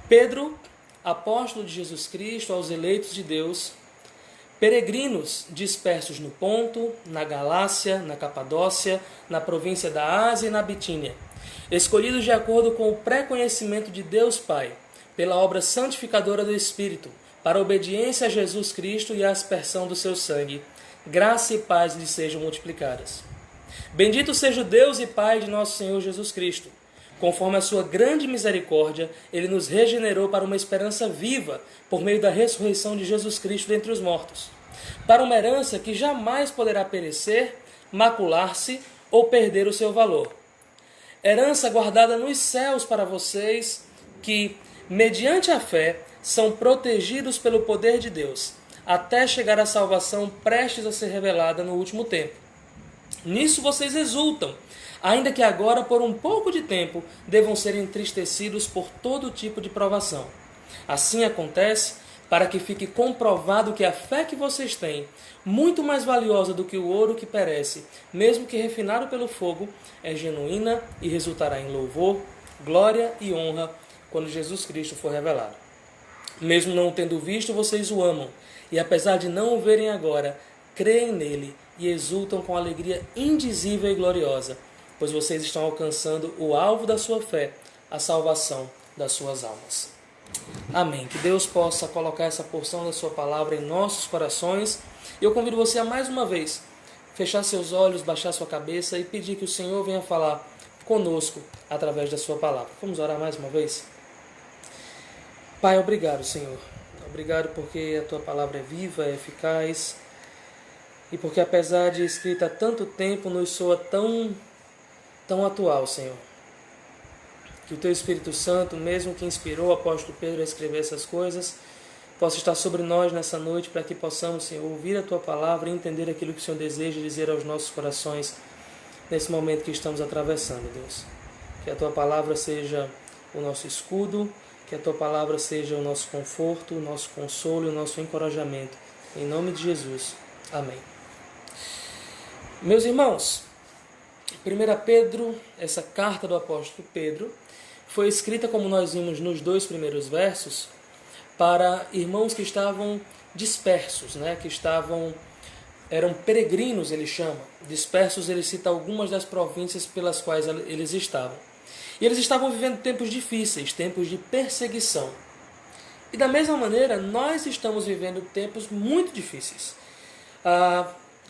Pedro, apóstolo de Jesus Cristo, aos eleitos de Deus, peregrinos dispersos no Ponto, na Galácia, na Capadócia, na província da Ásia e na Bitínia, escolhidos de acordo com o pré-conhecimento de Deus Pai, pela obra santificadora do Espírito, para a obediência a Jesus Cristo e a aspersão do seu sangue, graça e paz lhes sejam multiplicadas. Bendito seja o Deus e Pai de nosso Senhor Jesus Cristo. Conforme a sua grande misericórdia, Ele nos regenerou para uma esperança viva, por meio da ressurreição de Jesus Cristo dentre os mortos, para uma herança que jamais poderá perecer, macular-se ou perder o seu valor. Herança guardada nos céus para vocês, que, mediante a fé, são protegidos pelo poder de Deus, até chegar à salvação prestes a ser revelada no último tempo. Nisso vocês exultam, ainda que agora, por um pouco de tempo, devam ser entristecidos por todo tipo de provação. Assim acontece para que fique comprovado que a fé que vocês têm, muito mais valiosa do que o ouro que perece, mesmo que refinado pelo fogo, é genuína e resultará em louvor, glória e honra quando Jesus Cristo for revelado. Mesmo não o tendo visto, vocês o amam, e apesar de não o verem agora, creem nele e exultam com alegria indizível e gloriosa, pois vocês estão alcançando o alvo da sua fé, a salvação das suas almas. Amém. Que Deus possa colocar essa porção da sua palavra em nossos corações. Eu convido você a mais uma vez fechar seus olhos, baixar sua cabeça e pedir que o Senhor venha falar conosco através da sua palavra. Vamos orar mais uma vez? Pai, obrigado, Senhor. Obrigado porque a tua palavra é viva, é eficaz, e porque apesar de escrita há tanto tempo, nos soa tão atual, Senhor. Que o teu Espírito Santo, mesmo que inspirou o apóstolo Pedro a escrever essas coisas, possa estar sobre nós nessa noite, para que possamos, Senhor, ouvir a tua palavra e entender aquilo que o Senhor deseja dizer aos nossos corações nesse momento que estamos atravessando, Deus. Que a tua palavra seja o nosso escudo, que a tua palavra seja o nosso conforto, o nosso consolo e o nosso encorajamento. Em nome de Jesus. Amém. Meus irmãos, 1 Pedro, essa carta do apóstolo Pedro, foi escrita, como nós vimos nos 2 primeiros versos, para irmãos que estavam dispersos, eram peregrinos, ele chama. Dispersos, ele cita algumas das províncias pelas quais eles estavam. E eles estavam vivendo tempos difíceis, tempos de perseguição. E da mesma maneira, nós estamos vivendo tempos muito difíceis.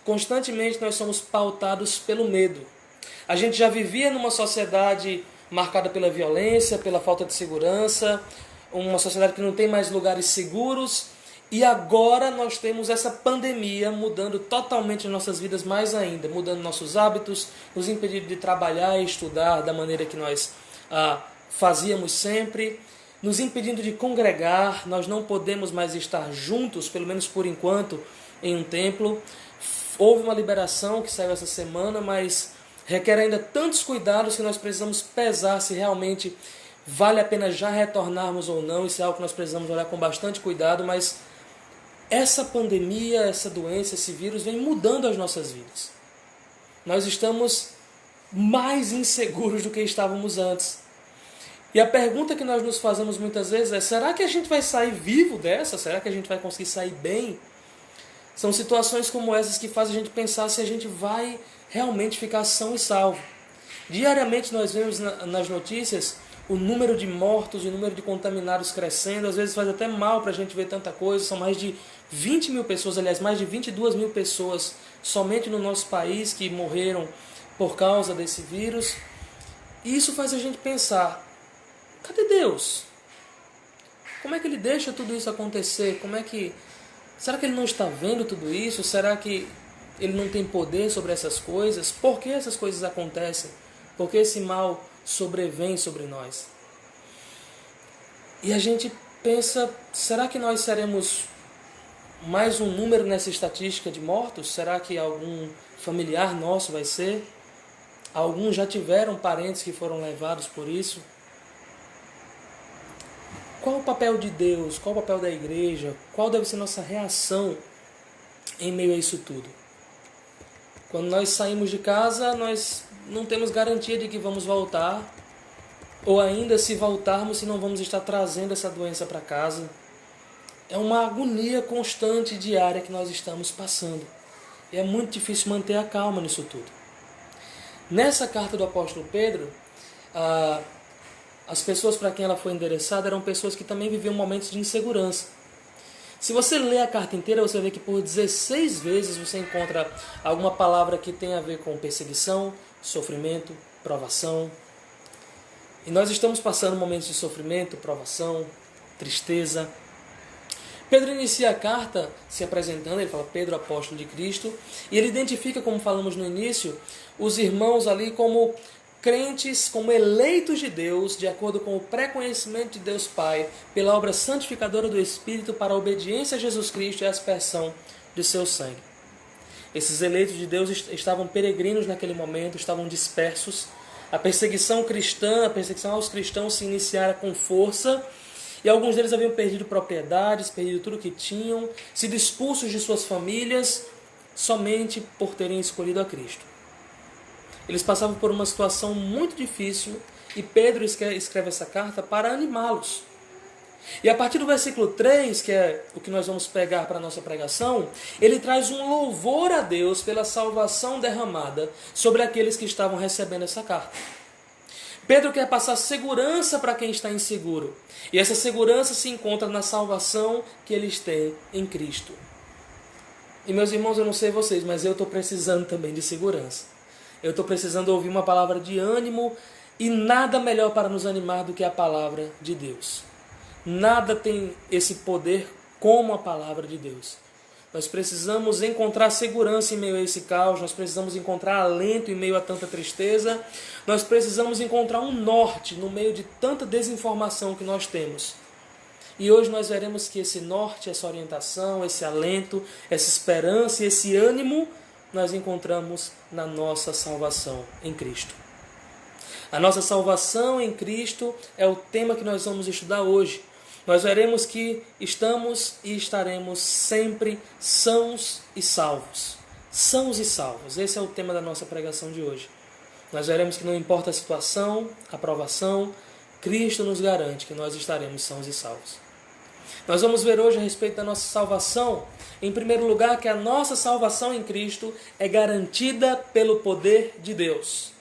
Constantemente nós somos pautados pelo medo. A gente já vivia numa sociedade marcada pela violência, pela falta de segurança, uma sociedade que não tem mais lugares seguros, e agora nós temos essa pandemia mudando totalmente as nossas vidas mais ainda, mudando nossos hábitos, nos impedindo de trabalhar e estudar da maneira que nós fazíamos sempre, nos impedindo de congregar. Nós não podemos mais estar juntos, pelo menos por enquanto, em um templo. Houve uma liberação que saiu essa semana, mas requer ainda tantos cuidados que nós precisamos pesar se realmente vale a pena já retornarmos ou não. Isso é algo que nós precisamos olhar com bastante cuidado, mas essa pandemia, essa doença, esse vírus vem mudando as nossas vidas. Nós estamos mais inseguros do que estávamos antes. E a pergunta que nós nos fazemos muitas vezes é: será que a gente vai sair vivo dessa? Será que a gente vai conseguir sair bem? São situações como essas que fazem a gente pensar se a gente vai realmente ficar são e salvo. Diariamente nós vemos nas notícias o número de mortos e o número de contaminados crescendo. Às vezes faz até mal para a gente ver tanta coisa. São mais de 20 mil pessoas, aliás, mais de 22 mil pessoas somente no nosso país que morreram por causa desse vírus. E isso faz a gente pensar: cadê Deus? Como é que Ele deixa tudo isso acontecer? Será que Ele não está vendo tudo isso? Será que Ele não tem poder sobre essas coisas? Por que essas coisas acontecem? Por que esse mal sobrevém sobre nós? E a gente pensa: será que nós seremos mais um número nessa estatística de mortos? Será que algum familiar nosso vai ser? Alguns já tiveram parentes que foram levados por isso? Qual o papel de Deus? Qual o papel da igreja? Qual deve ser nossa reação em meio a isso tudo? Quando nós saímos de casa, nós não temos garantia de que vamos voltar. Ou ainda, se voltarmos, se não vamos estar trazendo essa doença para casa. É uma agonia constante, diária, que nós estamos passando. E é muito difícil manter a calma nisso tudo. Nessa carta do apóstolo Pedro, as pessoas para quem ela foi endereçada eram pessoas que também viviam momentos de insegurança. Se você ler a carta inteira, você vê que por 16 vezes você encontra alguma palavra que tem a ver com perseguição, sofrimento, provação. E nós estamos passando momentos de sofrimento, provação, tristeza. Pedro inicia a carta se apresentando, ele fala Pedro, apóstolo de Cristo, e ele identifica, como falamos no início, os irmãos ali como crentes, como eleitos de Deus, de acordo com o pré-conhecimento de Deus Pai, pela obra santificadora do Espírito, para a obediência a Jesus Cristo e a aspersão de seu sangue. Esses eleitos de Deus estavam peregrinos naquele momento, estavam dispersos. A perseguição cristã, a perseguição aos cristãos se iniciara com força, e alguns deles haviam perdido propriedades, perdido tudo o que tinham, sido expulsos de suas famílias, somente por terem escolhido a Cristo. Eles passavam por uma situação muito difícil, e Pedro escreve essa carta para animá-los. E a partir do versículo 3, que é o que nós vamos pegar para a nossa pregação, ele traz um louvor a Deus pela salvação derramada sobre aqueles que estavam recebendo essa carta. Pedro quer passar segurança para quem está inseguro. E essa segurança se encontra na salvação que eles têm em Cristo. E meus irmãos, eu não sei vocês, mas eu estou precisando também de segurança. Eu estou precisando ouvir uma palavra de ânimo, e nada melhor para nos animar do que a palavra de Deus. Nada tem esse poder como a palavra de Deus. Nós precisamos encontrar segurança em meio a esse caos, nós precisamos encontrar alento em meio a tanta tristeza, nós precisamos encontrar um norte no meio de tanta desinformação que nós temos. E hoje nós veremos que esse norte, essa orientação, esse alento, essa esperança e esse ânimo nós encontramos na nossa salvação em Cristo. A nossa salvação em Cristo é o tema que nós vamos estudar hoje. Nós veremos que estamos e estaremos sempre sãos e salvos. Sãos e salvos. Esse é o tema da nossa pregação de hoje. Nós veremos que não importa a situação, a provação, Cristo nos garante que nós estaremos sãos e salvos. Nós vamos ver hoje a respeito da nossa salvação. Em primeiro lugar, que a nossa salvação em Cristo é garantida pelo poder de Deus.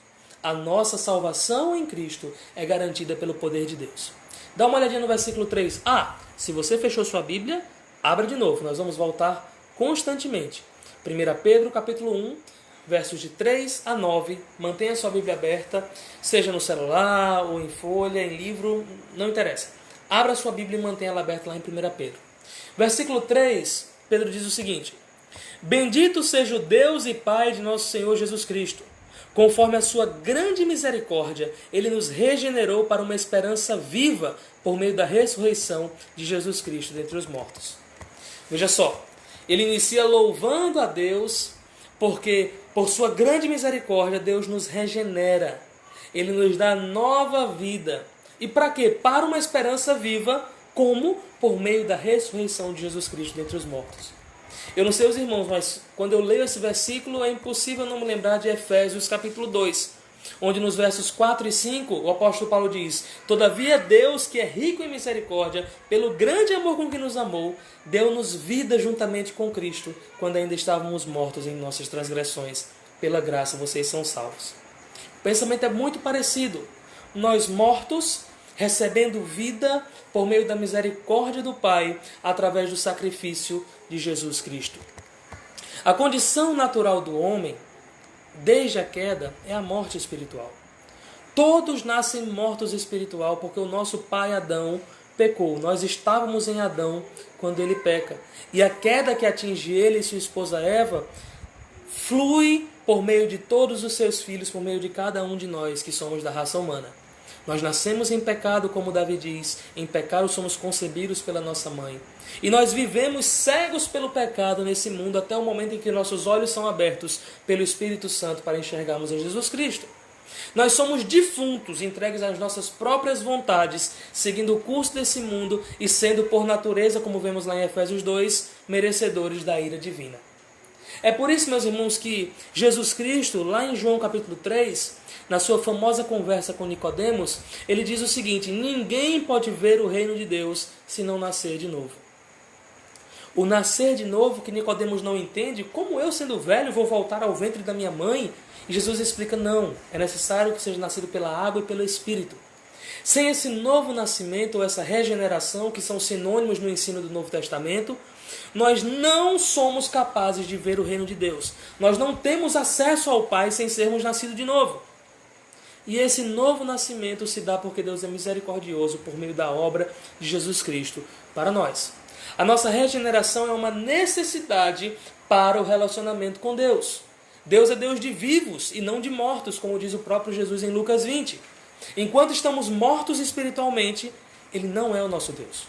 A nossa salvação em Cristo é garantida pelo poder de Deus. Dá uma olhadinha no versículo 3. Se você fechou sua Bíblia, abra de novo. Nós vamos voltar constantemente. 1 Pedro, capítulo 1, versos de 3 a 9. Mantenha sua Bíblia aberta, seja no celular, ou em folha, em livro, não interessa. Abra sua Bíblia e mantenha ela aberta lá em 1 Pedro. Versículo 3, Pedro diz o seguinte: Bendito seja o Deus e Pai de nosso Senhor Jesus Cristo. Conforme a sua grande misericórdia, Ele nos regenerou para uma esperança viva por meio da ressurreição de Jesus Cristo dentre os mortos. Veja só, ele inicia louvando a Deus, porque por sua grande misericórdia Deus nos regenera. Ele nos dá nova vida. E para quê? Para uma esperança viva, como? Por meio da ressurreição de Jesus Cristo dentre os mortos. Eu não sei os irmãos, mas quando eu leio esse versículo é impossível não me lembrar de Efésios capítulo 2, onde nos versos 4 e 5 o apóstolo Paulo diz: Todavia Deus, que é rico em misericórdia, pelo grande amor com que nos amou, deu-nos vida juntamente com Cristo, quando ainda estávamos mortos em nossas transgressões. Pela graça vocês são salvos. O pensamento é muito parecido. Nós mortos, recebendo vida por meio da misericórdia do Pai, através do sacrifício de Jesus Cristo. A condição natural do homem, desde a queda, é a morte espiritual. Todos nascem mortos espiritual, porque o nosso pai Adão pecou. Nós estávamos em Adão quando ele peca. E a queda que atinge ele e sua esposa Eva flui por meio de todos os seus filhos, por meio de cada um de nós que somos da raça humana. Nós nascemos em pecado, como Davi diz, em pecado somos concebidos pela nossa mãe. E nós vivemos cegos pelo pecado nesse mundo até o momento em que nossos olhos são abertos pelo Espírito Santo para enxergarmos a Jesus Cristo. Nós somos defuntos, entregues às nossas próprias vontades, seguindo o curso desse mundo e sendo por natureza, como vemos lá em Efésios 2, merecedores da ira divina. É por isso, meus irmãos, que Jesus Cristo, lá em João capítulo 3, na sua famosa conversa com Nicodemos, ele diz o seguinte: ninguém pode ver o reino de Deus se não nascer de novo. O nascer de novo que Nicodemos não entende, como eu, sendo velho, vou voltar ao ventre da minha mãe? E Jesus explica: não, é necessário que seja nascido pela água e pelo Espírito. Sem esse novo nascimento, ou essa regeneração, que são sinônimos no ensino do Novo Testamento, nós não somos capazes de ver o reino de Deus. Nós não temos acesso ao Pai sem sermos nascidos de novo. E esse novo nascimento se dá porque Deus é misericordioso por meio da obra de Jesus Cristo para nós. A nossa regeneração é uma necessidade para o relacionamento com Deus. Deus é Deus de vivos e não de mortos, como diz o próprio Jesus em Lucas 20. Enquanto estamos mortos espiritualmente, Ele não é o nosso Deus.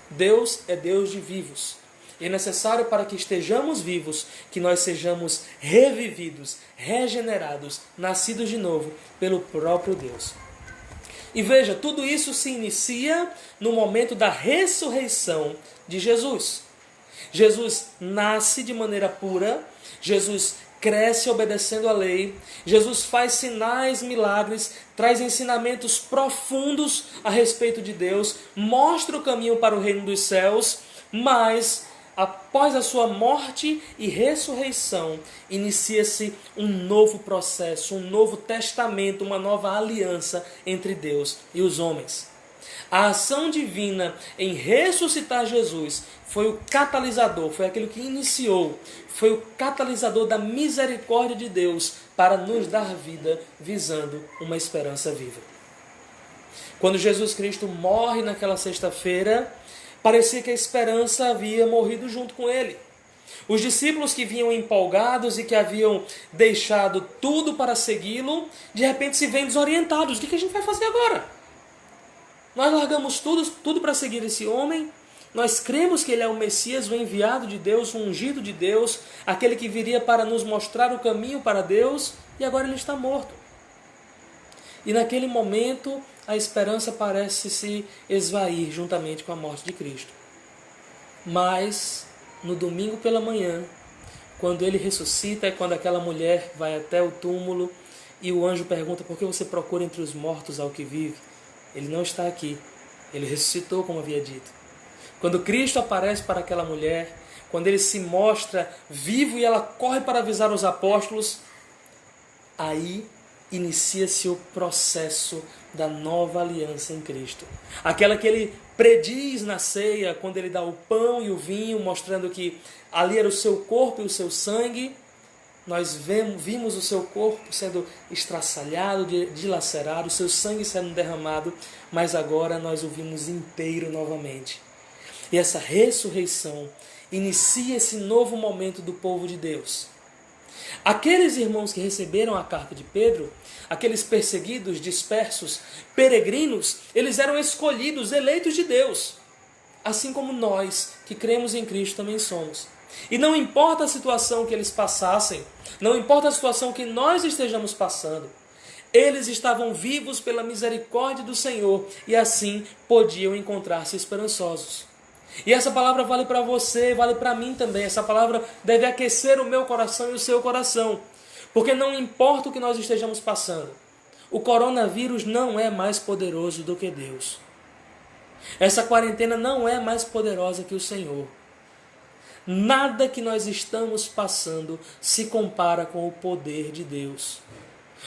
Deus é Deus de vivos. E é necessário, para que estejamos vivos, que nós sejamos revividos, regenerados, nascidos de novo pelo próprio Deus. E veja, tudo isso se inicia no momento da ressurreição de Jesus. Jesus nasce de maneira pura, Jesus cresce obedecendo a lei, Jesus faz sinais, milagres, traz ensinamentos profundos a respeito de Deus, mostra o caminho para o reino dos céus, mas após a sua morte e ressurreição, inicia-se um novo processo, um novo testamento, uma nova aliança entre Deus e os homens. A ação divina em ressuscitar Jesus foi o catalisador, foi aquilo que iniciou, foi o catalisador da misericórdia de Deus para nos dar vida, visando uma esperança viva. Quando Jesus Cristo morre naquela sexta-feira, parecia que a esperança havia morrido junto com ele. Os discípulos que vinham empolgados e que haviam deixado tudo para segui-lo, de repente se veem desorientados. O que a gente vai fazer agora? Nós largamos tudo para seguir esse homem. Nós cremos que ele é o Messias, o enviado de Deus, o ungido de Deus, aquele que viria para nos mostrar o caminho para Deus, e agora ele está morto. E naquele momento a esperança parece se esvair juntamente com a morte de Cristo. Mas no domingo pela manhã, quando ele ressuscita, é quando aquela mulher vai até o túmulo e o anjo pergunta: por que você procura entre os mortos ao que vive? Ele não está aqui, ele ressuscitou, como havia dito. Quando Cristo aparece para aquela mulher, quando ele se mostra vivo e ela corre para avisar os apóstolos, aí inicia-se o processo da nova aliança em Cristo. Aquela que ele prediz na ceia, quando ele dá o pão e o vinho, mostrando que ali era o seu corpo e o seu sangue. Nós vimos o seu corpo sendo estraçalhado, dilacerado, o seu sangue sendo derramado, mas agora nós o vimos inteiro novamente. E essa ressurreição inicia esse novo momento do povo de Deus. Aqueles irmãos que receberam a carta de Pedro, aqueles perseguidos, dispersos, peregrinos, eles eram escolhidos, eleitos de Deus, assim como nós que cremos em Cristo também somos. E não importa a situação que eles passassem, não importa a situação que nós estejamos passando, eles estavam vivos pela misericórdia do Senhor e assim podiam encontrar-se esperançosos. E essa palavra vale para você, vale para mim também. Essa palavra deve aquecer o meu coração e o seu coração, porque não importa o que nós estejamos passando, o coronavírus não é mais poderoso do que Deus. Essa quarentena não é mais poderosa que o Senhor. Nada que nós estamos passando se compara com o poder de Deus.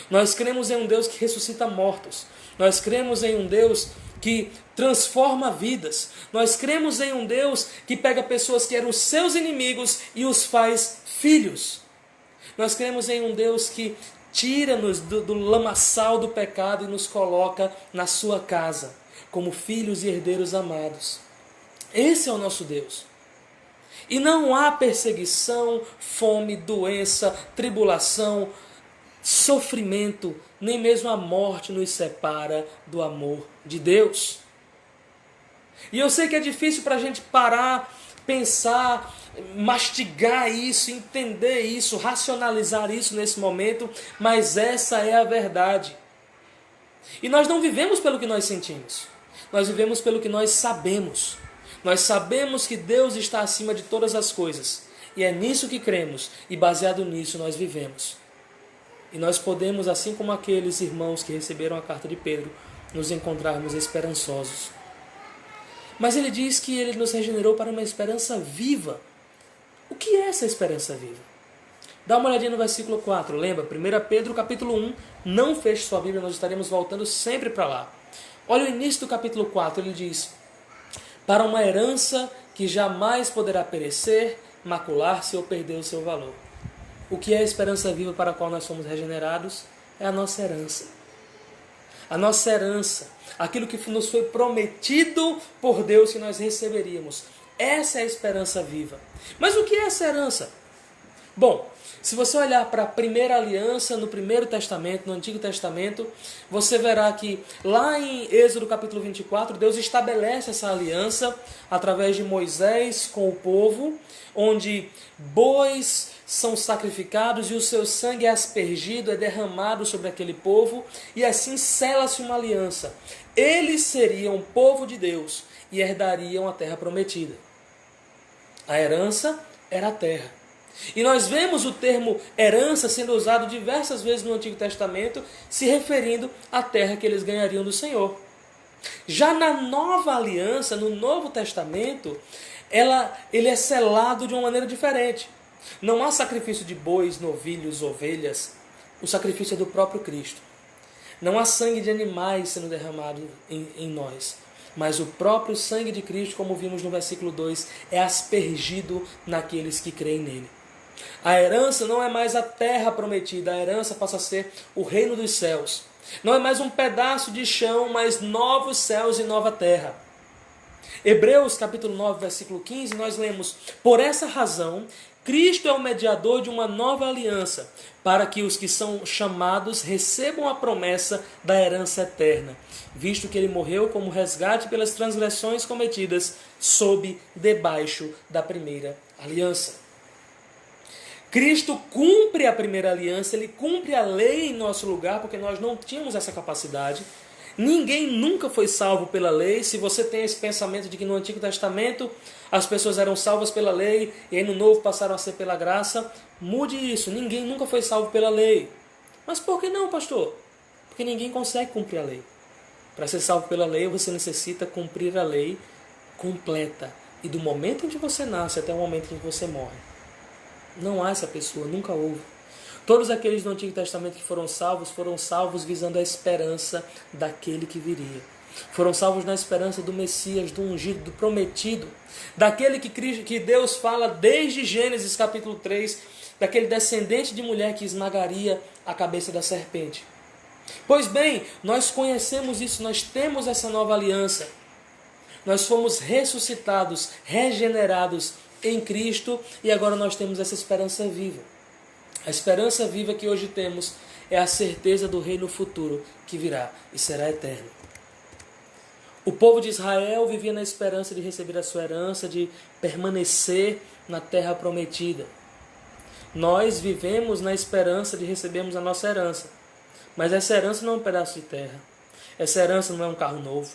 Nós cremos em um Deus que ressuscita mortos. Nós cremos em um Deus que transforma vidas. Nós cremos em um Deus que pega pessoas que eram seus inimigos e os faz filhos. Nós cremos em um Deus que tira-nos do lamaçal do pecado e nos coloca na sua casa, como filhos e herdeiros amados. Esse é o nosso Deus. E não há perseguição, fome, doença, tribulação, sofrimento, nem mesmo a morte nos separa do amor de Deus. E eu sei que é difícil para a gente parar, pensar, mastigar isso, entender isso, racionalizar isso nesse momento, mas essa é a verdade. E nós não vivemos pelo que nós sentimos, nós vivemos pelo que nós sabemos. Nós sabemos que Deus está acima de todas as coisas. e é nisso que cremos, e baseado nisso nós vivemos. E nós podemos, assim como aqueles irmãos que receberam a carta de Pedro, nos encontrarmos esperançosos. Mas ele diz que ele nos regenerou para uma esperança viva. O que é essa esperança viva? Dá uma olhadinha no versículo 4, lembra? 1 Pedro capítulo 1, não feche sua Bíblia, nós estaremos voltando sempre para lá. Olha o início do capítulo 4, ele diz: para uma herança que jamais poderá perecer, macular-se ou perder o seu valor. O que é a esperança viva para a qual nós somos regenerados? É a nossa herança. A nossa herança, aquilo que nos foi prometido por Deus que nós receberíamos. Essa é a esperança viva. Mas o que é essa herança? Bom, se você olhar para a primeira aliança no Primeiro Testamento, no Antigo Testamento, você verá que lá em Êxodo capítulo 24, Deus estabelece essa aliança através de Moisés com o povo, onde bois são sacrificados e o seu sangue é aspergido, é derramado sobre aquele povo, e assim sela-se uma aliança. Eles seriam o povo de Deus e herdariam a terra prometida. A herança era a terra. E nós vemos o termo herança sendo usado diversas vezes no Antigo Testamento, se referindo à terra que eles ganhariam do Senhor. Já na Nova Aliança, no Novo Testamento, ele é selado de uma maneira diferente. Não há sacrifício de bois, novilhos, ovelhas. O sacrifício é do próprio Cristo. Não há sangue de animais sendo derramado em nós. Mas o próprio sangue de Cristo, como vimos no versículo 2, é aspergido naqueles que creem nele. A herança não é mais a terra prometida, a herança passa a ser o reino dos céus. Não é mais um pedaço de chão, mas novos céus e nova terra. Hebreus capítulo 9, versículo 15, nós lemos: por essa razão, Cristo é o mediador de uma nova aliança, para que os que são chamados recebam a promessa da herança eterna, visto que ele morreu como resgate pelas transgressões cometidas debaixo da primeira aliança. Cristo cumpre a primeira aliança, ele cumpre a lei em nosso lugar, porque nós não tínhamos essa capacidade. Ninguém nunca foi salvo pela lei. Se você tem esse pensamento de que no Antigo Testamento as pessoas eram salvas pela lei e aí no Novo passaram a ser pela graça, mude isso. Ninguém nunca foi salvo pela lei. Mas por que não, pastor? Porque ninguém consegue cumprir a lei. Para ser salvo pela lei, você necessita cumprir a lei completa. E do momento em que você nasce até o momento em que você morre. Não há essa pessoa, nunca houve. Todos aqueles do Antigo Testamento que foram salvos visando a esperança daquele que viria. Foram salvos na esperança do Messias, do ungido, do prometido, daquele que Deus fala desde Gênesis capítulo 3, daquele descendente de mulher que esmagaria a cabeça da serpente. Pois bem, nós conhecemos isso, nós temos essa nova aliança. Nós fomos ressuscitados, regenerados em Cristo e agora nós temos essa esperança viva. A esperança viva que hoje temos é a certeza do reino futuro que virá e será eterno. O povo de Israel vivia na esperança de receber a sua herança, de permanecer na terra prometida. Nós vivemos na esperança de recebermos a nossa herança. Mas essa herança não é um pedaço de terra. Essa herança não é um carro novo.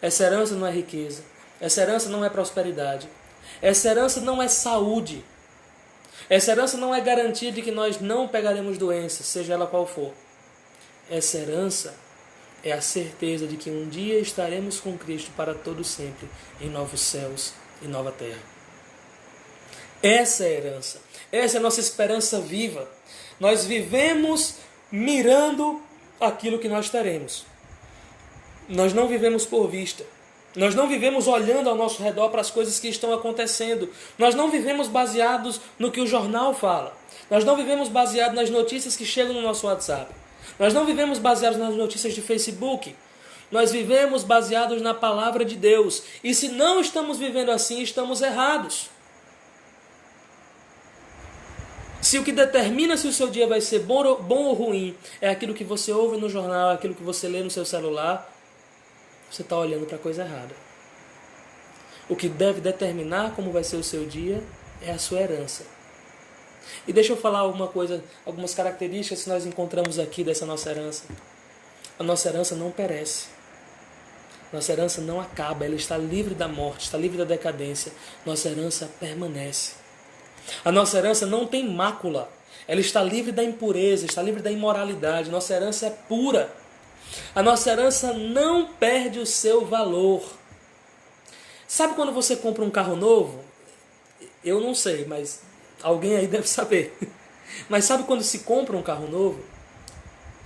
Essa herança não é riqueza. Essa herança não é prosperidade. Essa herança não é saúde. Essa herança não é garantia de que nós não pegaremos doença, seja ela qual for. Essa herança é a certeza de que um dia estaremos com Cristo para todo sempre, em novos céus e nova terra. Essa é a herança. Essa é a nossa esperança viva. Nós vivemos mirando aquilo que nós teremos. Nós não vivemos por vista. Nós não vivemos olhando ao nosso redor para as coisas que estão acontecendo. Nós não vivemos baseados no que o jornal fala. Nós não vivemos baseados nas notícias que chegam no nosso WhatsApp. Nós não vivemos baseados nas notícias de Facebook. Nós vivemos baseados na palavra de Deus. E se não estamos vivendo assim, estamos errados. Se o que determina se o seu dia vai ser bom ou ruim é aquilo que você ouve no jornal, é aquilo que você lê no seu celular, você está olhando para a coisa errada. O que deve determinar como vai ser o seu dia é a sua herança. E deixa eu falar algumas características que nós encontramos aqui dessa nossa herança. A nossa herança não perece. Nossa herança não acaba, ela está livre da morte, está livre da decadência. Nossa herança permanece. A nossa herança não tem mácula. Ela está livre da impureza, está livre da imoralidade. Nossa herança é pura. A nossa herança não perde o seu valor. Sabe quando você compra um carro novo? Eu não sei, mas alguém aí deve saber. Mas sabe quando se compra um carro novo?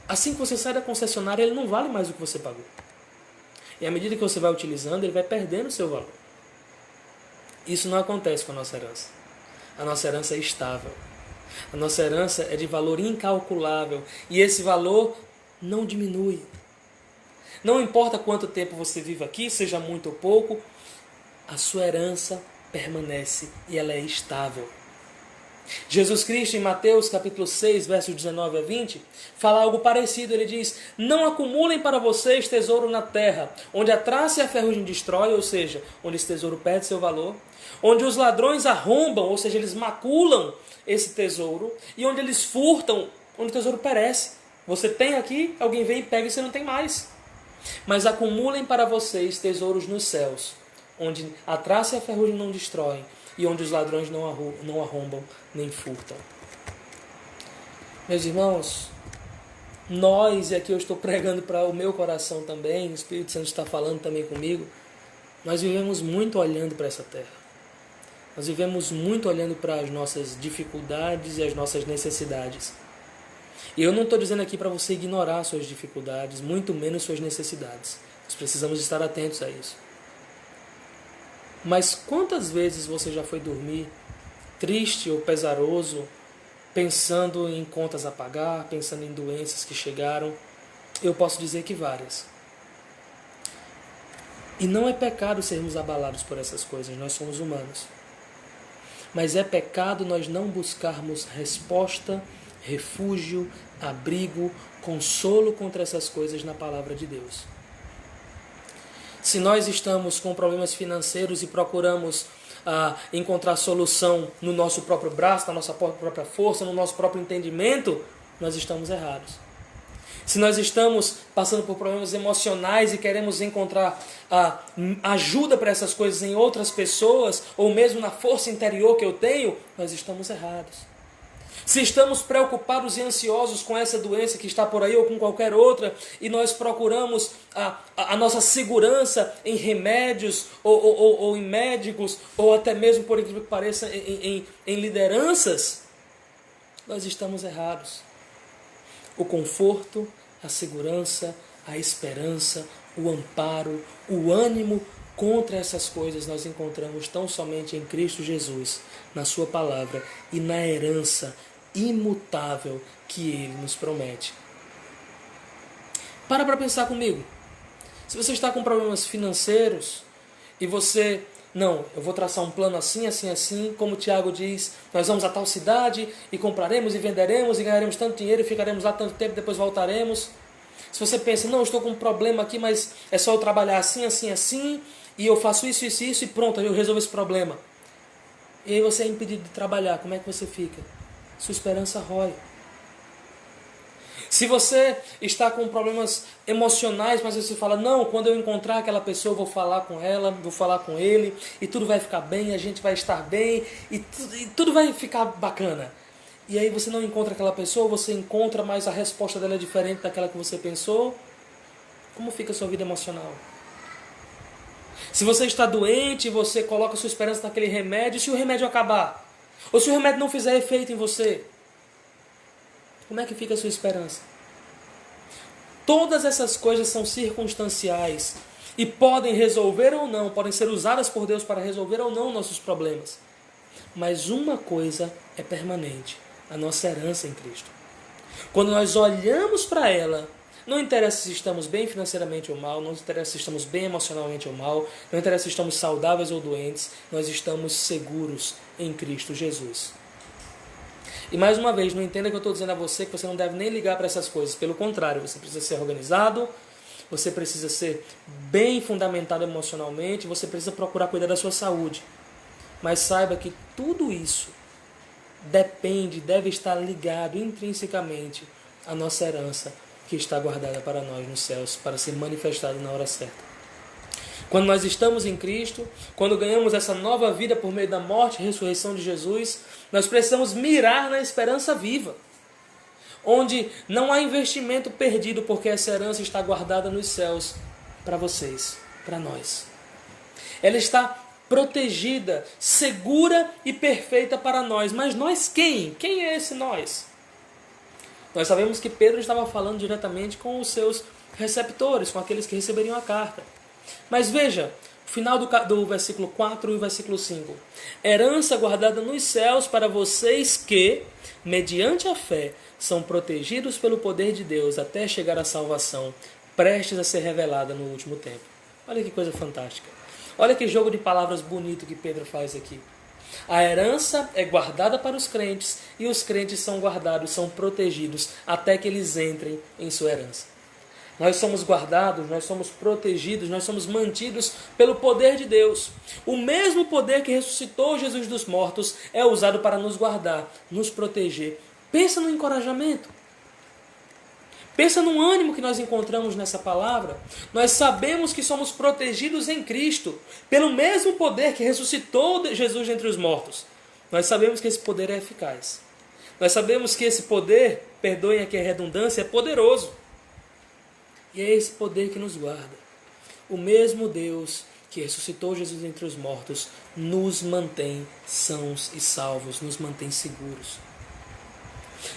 Assim que você sai da concessionária, ele não vale mais o que você pagou. E à medida que você vai utilizando, ele vai perdendo o seu valor. Isso não acontece com a nossa herança. A nossa herança é estável. A nossa herança é de valor incalculável. E esse valor não diminui. Não importa quanto tempo você vive aqui, seja muito ou pouco, a sua herança permanece e ela é estável. Jesus Cristo, em Mateus capítulo 6, versos 19 a 20, fala algo parecido. Ele diz: não acumulem para vocês tesouro na terra, onde a traça e a ferrugem destrói, ou seja, onde esse tesouro perde seu valor, onde os ladrões arrombam, ou seja, eles maculam esse tesouro, e onde eles furtam, onde o tesouro perece. Você tem aqui, alguém vem e pega e você não tem mais. Mas acumulem para vocês tesouros nos céus, onde a traça e a ferrugem não destroem, e onde os ladrões não arrombam nem furtam. Meus irmãos, nós, e aqui eu estou pregando para o meu coração também, o Espírito Santo está falando também comigo, nós vivemos muito olhando para essa terra. Nós vivemos muito olhando para as nossas dificuldades e as nossas necessidades. E eu não estou dizendo aqui para você ignorar suas dificuldades, muito menos suas necessidades. Nós precisamos estar atentos a isso. Mas quantas vezes você já foi dormir triste ou pesaroso, pensando em contas a pagar, pensando em doenças que chegaram? Eu posso dizer que várias. E não é pecado sermos abalados por essas coisas, nós somos humanos. Mas é pecado nós não buscarmos resposta, refúgio, abrigo, consolo contra essas coisas na palavra de Deus. Se nós estamos com problemas financeiros e procuramos encontrar solução no nosso próprio braço, na nossa própria força, no nosso próprio entendimento, nós estamos errados. Se nós estamos passando por problemas emocionais e queremos encontrar ajuda para essas coisas em outras pessoas, ou mesmo na força interior que eu tenho, nós estamos errados. Se estamos preocupados e ansiosos com essa doença que está por aí ou com qualquer outra, e nós procuramos a nossa segurança em remédios ou em médicos, ou até mesmo, por incrível que pareça, em lideranças, nós estamos errados. O conforto, a segurança, a esperança, o amparo, o ânimo contra essas coisas nós encontramos tão somente em Cristo Jesus, na sua palavra e na herança imutável que Ele nos promete. Para pensar comigo. Se você está com problemas financeiros e você... Não, eu vou traçar um plano assim, assim, assim, como o Tiago diz, nós vamos a tal cidade e compraremos e venderemos e ganharemos tanto dinheiro e ficaremos lá tanto tempo, depois voltaremos. Se você pensa, não, eu estou com um problema aqui, mas é só eu trabalhar assim, assim, assim, e eu faço isso, isso, isso, e pronto, eu resolvo esse problema. E aí você é impedido de trabalhar, como é que você fica? Sua esperança rói. Se você está com problemas emocionais, mas você fala, não, quando eu encontrar aquela pessoa, eu vou falar com ela, vou falar com ele, e tudo vai ficar bem, a gente vai estar bem, e tudo vai ficar bacana. E aí você não encontra aquela pessoa, você encontra, mas a resposta dela é diferente daquela que você pensou. Como fica a sua vida emocional? Se você está doente, você coloca sua esperança naquele remédio, e se o remédio acabar? Ou se o remédio não fizer efeito em você? Como é que fica a sua esperança? Todas essas coisas são circunstanciais e podem resolver ou não, podem ser usadas por Deus para resolver ou não nossos problemas. Mas uma coisa é permanente, a nossa herança em Cristo. Quando nós olhamos para ela, não interessa se estamos bem financeiramente ou mal, não interessa se estamos bem emocionalmente ou mal, não interessa se estamos saudáveis ou doentes, nós estamos seguros em Cristo Jesus. E mais uma vez, não entenda que eu estou dizendo a você que você não deve nem ligar para essas coisas. Pelo contrário, você precisa ser organizado, você precisa ser bem fundamentado emocionalmente, você precisa procurar cuidar da sua saúde. Mas saiba que tudo isso deve estar ligado intrinsecamente à nossa herança que está guardada para nós nos céus, para ser manifestada na hora certa. Quando nós estamos em Cristo, quando ganhamos essa nova vida por meio da morte e ressurreição de Jesus, nós precisamos mirar na esperança viva, onde não há investimento perdido, porque essa herança está guardada nos céus para vocês, para nós. Ela está protegida, segura e perfeita para nós. Mas nós quem? Quem é esse nós? Nós sabemos que Pedro estava falando diretamente com os seus receptores, com aqueles que receberiam a carta. Mas veja, o final do versículo 4 e o versículo 5. Herança guardada nos céus para vocês que, mediante a fé, são protegidos pelo poder de Deus até chegar à salvação, prestes a ser revelada no último tempo. Olha que coisa fantástica. Olha que jogo de palavras bonito que Pedro faz aqui. A herança é guardada para os crentes e os crentes são guardados, são protegidos até que eles entrem em sua herança. Nós somos guardados, nós somos protegidos, nós somos mantidos pelo poder de Deus. O mesmo poder que ressuscitou Jesus dos mortos é usado para nos guardar, nos proteger. Pensa no encorajamento. Pensa no ânimo que nós encontramos nessa palavra. Nós sabemos que somos protegidos em Cristo, pelo mesmo poder que ressuscitou Jesus dentre os mortos. Nós sabemos que esse poder é eficaz. Nós sabemos que esse poder, perdoem aqui a redundância, é poderoso. E é esse poder que nos guarda. O mesmo Deus que ressuscitou Jesus entre os mortos nos mantém sãos e salvos, nos mantém seguros.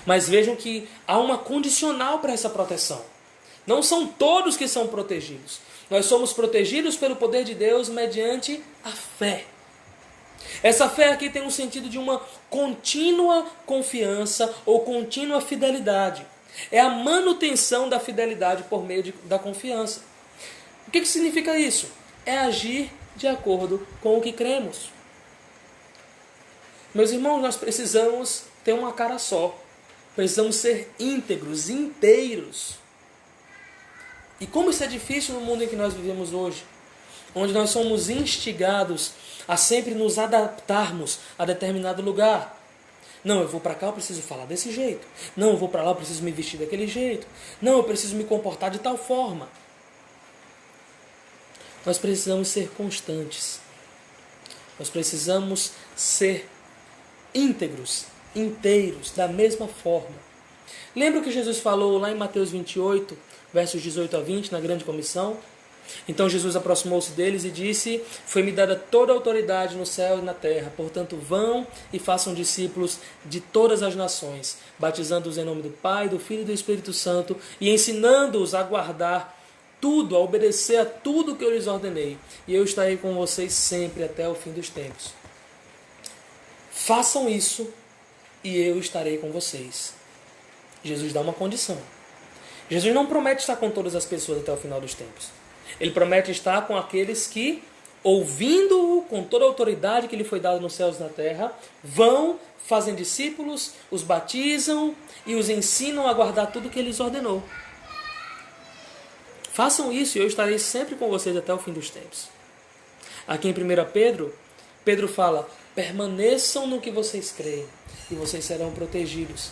Mas vejam que há uma condicional para essa proteção. Não são todos que são protegidos. Nós somos protegidos pelo poder de Deus mediante a fé. Essa fé aqui tem um sentido de uma contínua confiança ou contínua fidelidade. É a manutenção da fidelidade por meio da confiança. O que significa isso? É agir de acordo com o que cremos. Meus irmãos, nós precisamos ter uma cara só. Precisamos ser íntegros, inteiros. E como isso é difícil no mundo em que nós vivemos hoje, onde nós somos instigados a sempre nos adaptarmos a determinado lugar. Não, eu vou para cá, eu preciso falar desse jeito. Não, eu vou para lá, eu preciso me vestir daquele jeito. Não, eu preciso me comportar de tal forma. Nós precisamos ser constantes. Nós precisamos ser íntegros, inteiros, da mesma forma. Lembra o que Jesus falou lá em Mateus 28, versos 18 a 20, na grande comissão? Então Jesus aproximou-se deles e disse: foi-me dada toda a autoridade no céu e na terra, portanto vão e façam discípulos de todas as nações, batizando-os em nome do Pai, do Filho e do Espírito Santo, e ensinando-os a guardar tudo, a obedecer a tudo que eu lhes ordenei, e eu estarei com vocês sempre até o fim dos tempos. Façam isso e eu estarei com vocês. Jesus dá uma condição. Jesus não promete estar com todas as pessoas até o final dos tempos. Ele promete estar com aqueles que, ouvindo-o com toda a autoridade que lhe foi dada nos céus e na terra, vão, fazem discípulos, os batizam e os ensinam a guardar tudo que ele lhes ordenou. Façam isso e eu estarei sempre com vocês até o fim dos tempos. Aqui em 1 Pedro, Pedro fala: permaneçam no que vocês creem e vocês serão protegidos.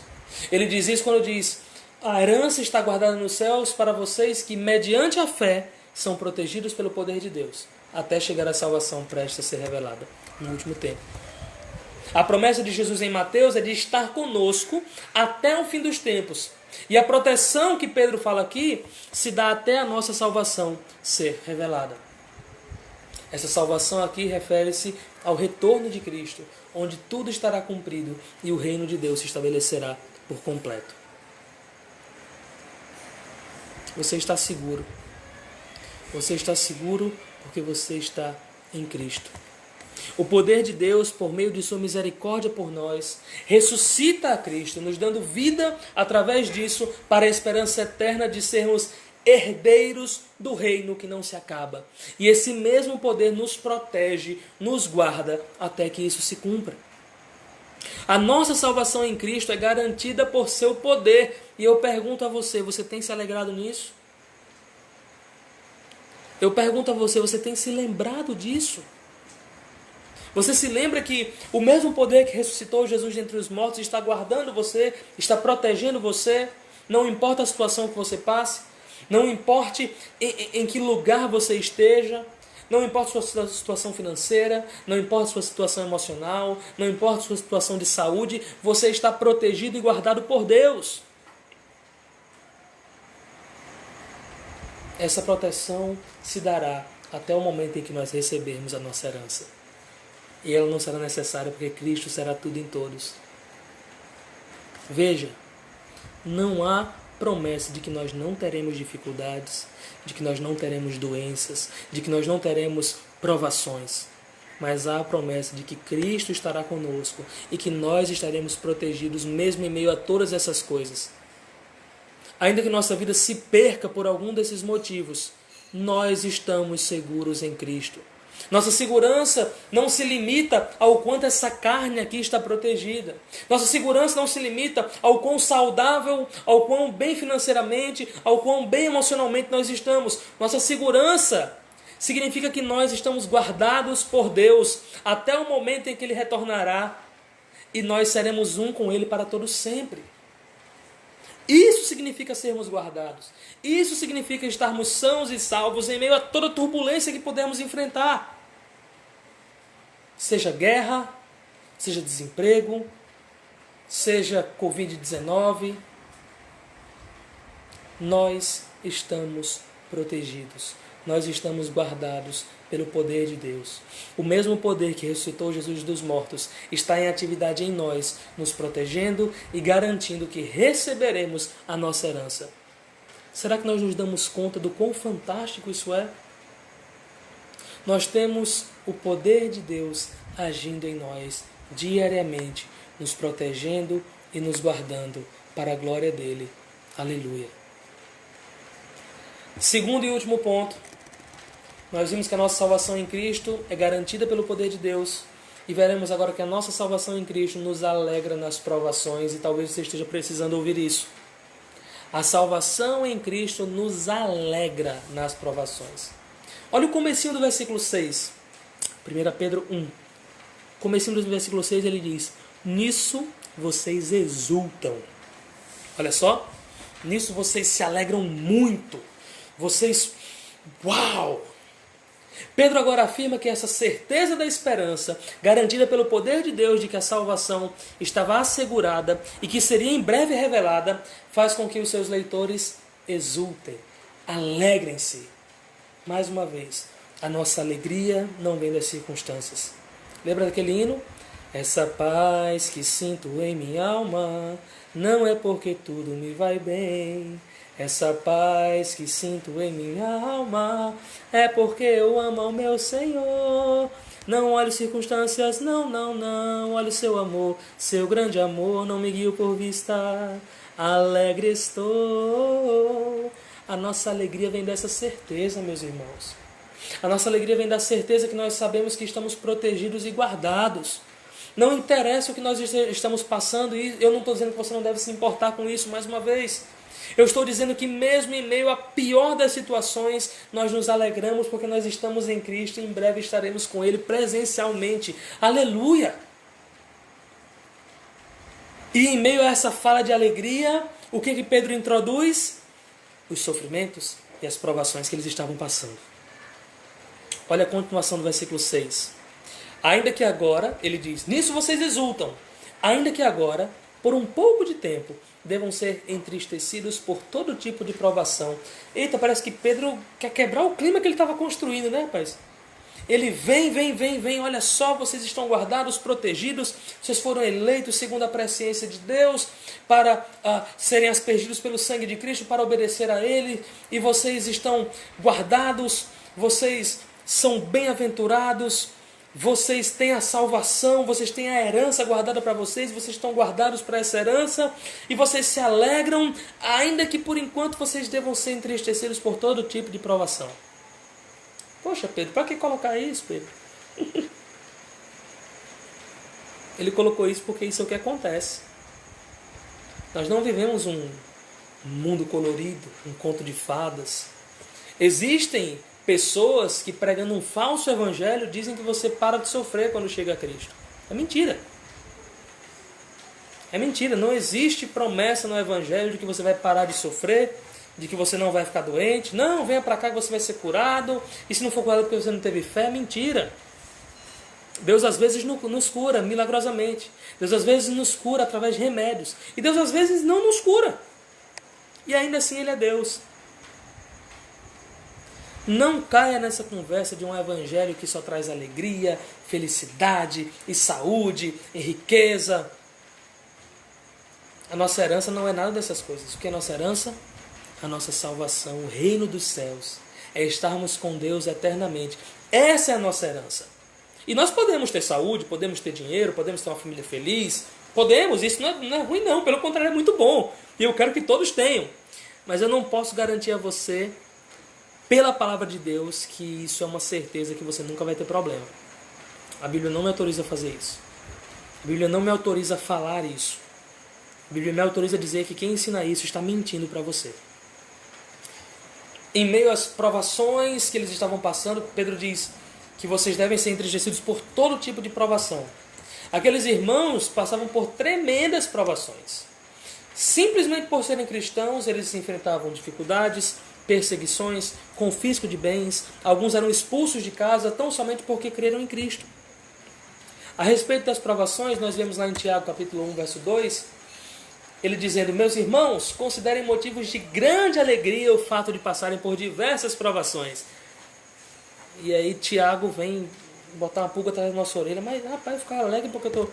Ele diz isso quando diz: a herança está guardada nos céus para vocês que, mediante a fé, são protegidos pelo poder de Deus, até chegar à salvação prestes a ser revelada no último tempo. A promessa de Jesus em Mateus é de estar conosco até o fim dos tempos. E a proteção que Pedro fala aqui se dá até a nossa salvação ser revelada. Essa salvação aqui refere-se ao retorno de Cristo, onde tudo estará cumprido e o reino de Deus se estabelecerá por completo. Você está seguro. Você está seguro porque você está em Cristo. O poder de Deus, por meio de sua misericórdia por nós, ressuscita a Cristo, nos dando vida através disso para a esperança eterna de sermos herdeiros do reino que não se acaba. E esse mesmo poder nos protege, nos guarda até que isso se cumpra. A nossa salvação em Cristo é garantida por seu poder. E eu pergunto a você, você tem se alegrado nisso? Eu pergunto a você, você tem se lembrado disso? Você se lembra que o mesmo poder que ressuscitou Jesus dentre os mortos está guardando você, está protegendo você, não importa a situação que você passe, não importe em que lugar você esteja, não importa a sua situação financeira, não importa a sua situação emocional, não importa a sua situação de saúde, você está protegido e guardado por Deus. Essa proteção se dará até o momento em que nós recebermos a nossa herança. E ela não será necessária porque Cristo será tudo em todos. Veja, não há promessa de que nós não teremos dificuldades, de que nós não teremos doenças, de que nós não teremos provações. Mas há a promessa de que Cristo estará conosco e que nós estaremos protegidos mesmo em meio a todas essas coisas. Ainda que nossa vida se perca por algum desses motivos, nós estamos seguros em Cristo. Nossa segurança não se limita ao quanto essa carne aqui está protegida. Nossa segurança não se limita ao quão saudável, ao quão bem financeiramente, ao quão bem emocionalmente nós estamos. Nossa segurança significa que nós estamos guardados por Deus até o momento em que Ele retornará e nós seremos um com Ele para todo sempre. Isso significa sermos guardados. Isso significa estarmos sãos e salvos em meio a toda turbulência que podemos enfrentar. Seja guerra, seja desemprego, seja Covid-19. Nós estamos protegidos. Nós estamos guardados pelo poder de Deus. O mesmo poder que ressuscitou Jesus dos mortos está em atividade em nós, nos protegendo e garantindo que receberemos a nossa herança. Será que nós nos damos conta do quão fantástico isso é? Nós temos o poder de Deus agindo em nós diariamente, nos protegendo e nos guardando para a glória dele. Aleluia. Segundo e último ponto, nós vimos que a nossa salvação em Cristo é garantida pelo poder de Deus e veremos agora que a nossa salvação em Cristo nos alegra nas provações e talvez você esteja precisando ouvir isso. A salvação em Cristo nos alegra nas provações. Olha o comecinho do versículo 6, 1 Pedro 1. Comecinho do versículo 6 ele diz: nisso vocês exultam. Olha só, nisso vocês se alegram muito. Vocês, uau! Pedro agora afirma que essa certeza da esperança, garantida pelo poder de Deus de que a salvação estava assegurada e que seria em breve revelada, faz com que os seus leitores exultem, alegrem-se. Mais uma vez, a nossa alegria não vem das circunstâncias. Lembra daquele hino? Essa paz que sinto em minha alma não é porque tudo me vai bem. Essa paz que sinto em minha alma é porque eu amo ao meu Senhor. Não olho circunstâncias, não olho seu amor, seu grande amor, não me guio por vista. Alegre estou. A nossa alegria vem dessa certeza, meus irmãos. A nossa alegria vem da certeza que nós sabemos que estamos protegidos e guardados. Não interessa o que nós estamos passando, e eu não estou dizendo que você não deve se importar com isso mais uma vez. Eu estou dizendo que mesmo em meio à pior das situações, nós nos alegramos porque nós estamos em Cristo e em breve estaremos com Ele presencialmente. Aleluia! E em meio a essa fala de alegria, o que Pedro introduz? Os sofrimentos e as provações que eles estavam passando. Olha a continuação do versículo 6. Ainda que agora, ele diz, nisso vocês exultam, ainda que agora, por um pouco de tempo, devam ser entristecidos por todo tipo de provação. Eita, parece que Pedro quer quebrar o clima que ele estava construindo, né, rapaz? Ele vem, olha só, vocês estão guardados, protegidos, vocês foram eleitos segundo a presciência de Deus, para serem aspergidos pelo sangue de Cristo, para obedecer a Ele, e vocês estão guardados, vocês são bem-aventurados, vocês têm a salvação, vocês têm a herança guardada para vocês, vocês estão guardados para essa herança, e vocês se alegram, ainda que por enquanto vocês devam ser entristecidos por todo tipo de provação. Poxa, Pedro, para que colocar isso, Pedro? Ele colocou isso porque isso é o que acontece. Nós não vivemos um mundo colorido, um conto de fadas. Existem pessoas que, pregando um falso evangelho, dizem que você para de sofrer quando chega a Cristo. É mentira. É mentira. Não existe promessa no evangelho de que você vai parar de sofrer de que você não vai ficar doente. Não, venha para cá que você vai ser curado. E se não for curado porque você não teve fé, mentira. Deus às vezes nos cura milagrosamente. Deus às vezes nos cura através de remédios. E Deus às vezes não nos cura. E ainda assim Ele é Deus. Não caia nessa conversa de um evangelho que só traz alegria, felicidade e saúde e riqueza. A nossa herança não é nada dessas coisas. O que é a nossa herança? A nossa salvação, o reino dos céus. É estarmos com Deus eternamente. Essa é a nossa herança. E nós podemos ter saúde, podemos ter dinheiro, podemos ter uma família feliz. Podemos, isso não é ruim não, pelo contrário é muito bom. E eu quero que todos tenham. Mas eu não posso garantir a você, pela palavra de Deus, que isso é uma certeza que você nunca vai ter problema. A Bíblia não me autoriza a fazer isso. A Bíblia não me autoriza a falar isso. A Bíblia me autoriza a dizer que quem ensina isso está mentindo para você. Em meio às provações que eles estavam passando, Pedro diz que vocês devem ser entristecidos por todo tipo de provação. Aqueles irmãos passavam por tremendas provações. Simplesmente por serem cristãos, eles enfrentavam dificuldades, perseguições, confisco de bens. Alguns eram expulsos de casa tão somente porque creram em Cristo. A respeito das provações, nós vemos lá em Tiago capítulo 1, verso 2, ele dizendo: meus irmãos, considerem motivos de grande alegria o fato de passarem por diversas provações. E aí Tiago vem botar uma pulga atrás da nossa orelha. Mas rapaz, ficar alegre porque eu estou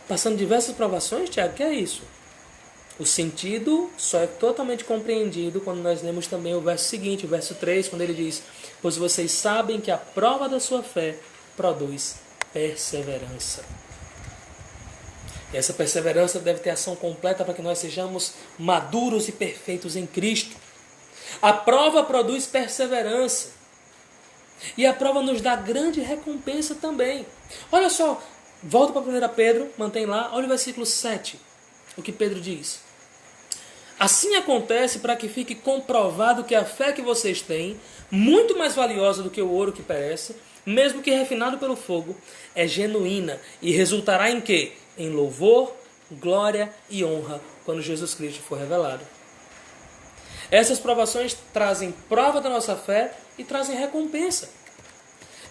passando diversas provações, Tiago? O que é isso? O sentido só é totalmente compreendido quando nós lemos também o verso seguinte, o verso 3, quando ele diz: pois vocês sabem que a prova da sua fé produz perseverança. E essa perseverança deve ter ação completa para que nós sejamos maduros e perfeitos em Cristo. A prova produz perseverança. E a prova nos dá grande recompensa também. Olha só, volta para 1 Pedro, mantém lá, olha o versículo 7, o que Pedro diz. Assim acontece para que fique comprovado que a fé que vocês têm, muito mais valiosa do que o ouro que perece, mesmo que refinado pelo fogo, é genuína e resultará em quê? Em louvor, glória e honra quando Jesus Cristo for revelado. Essas provações trazem prova da nossa fé e trazem recompensa.